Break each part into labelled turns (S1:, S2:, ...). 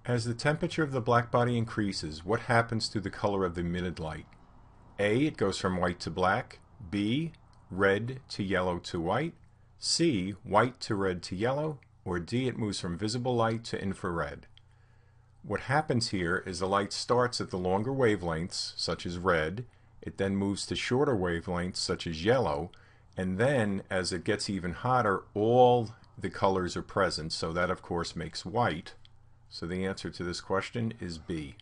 S1: As the temperature of the blackbody increases, what happens to the color of the emitted light? A. It goes from white to black. B. Red to yellow to white. C. White to red to yellow. Or D. It moves from visible light to infrared. What happens here is the light starts at the longer wavelengths, such as red. It then moves to shorter wavelengths, such as yellow. And then, as it gets even hotter, all the colors are present, so that of course makes white. So the answer to this question is B.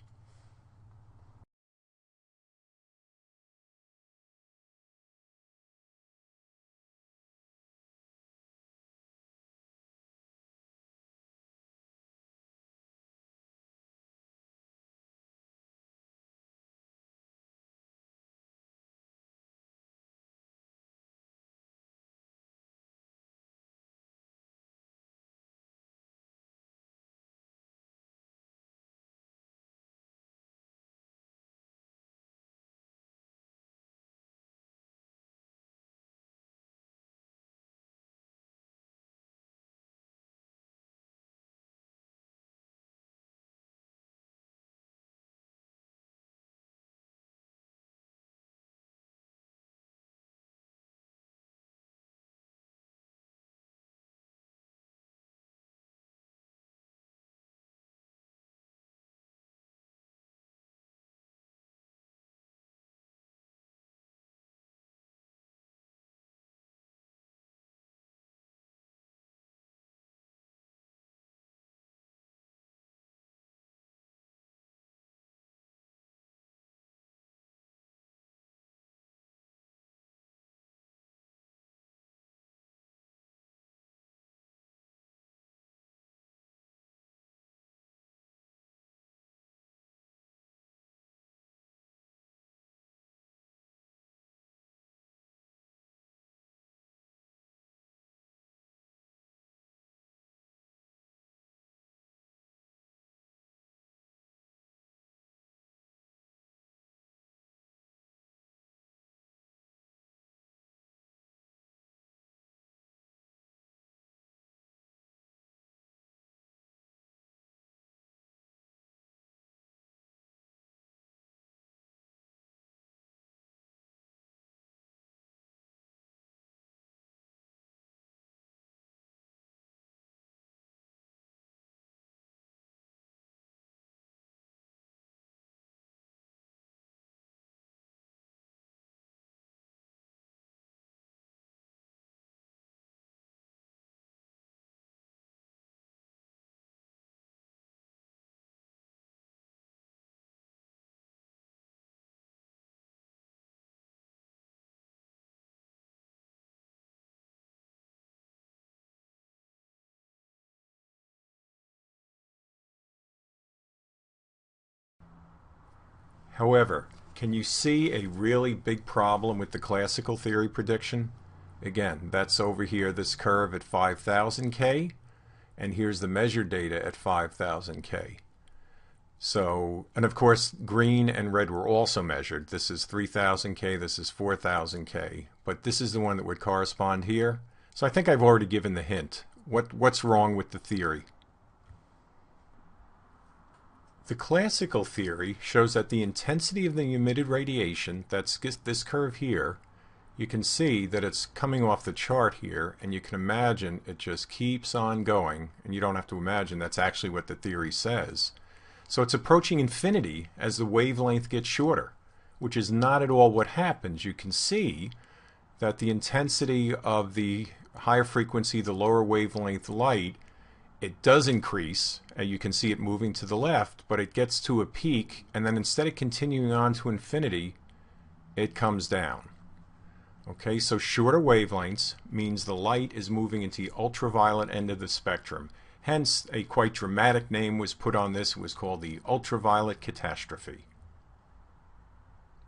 S1: However, can you see a really big problem with the classical theory prediction? Again, that's over here, this curve at 5,000 K, and here's the measured data at 5,000 K. So, and of course, green and red were also measured. This is 3,000 K, this is 4,000 K, but this is the one that would correspond here. So I think I've already given the hint. What's wrong with the theory? The classical theory shows that the intensity of the emitted radiation, that's this curve here, you can see that it's coming off the chart here, and you can imagine it just keeps on going, and you don't have to imagine, that's actually what the theory says. So it's approaching infinity as the wavelength gets shorter, which is not at all what happens. You can see that the intensity of the higher frequency, the lower wavelength light, it does increase, and you can see it moving to the left, but it gets to a peak, and then instead of continuing on to infinity, it comes down. Okay, so shorter wavelengths means the light is moving into the ultraviolet end of the spectrum. Hence, a quite dramatic name was put on this. It was called the ultraviolet catastrophe.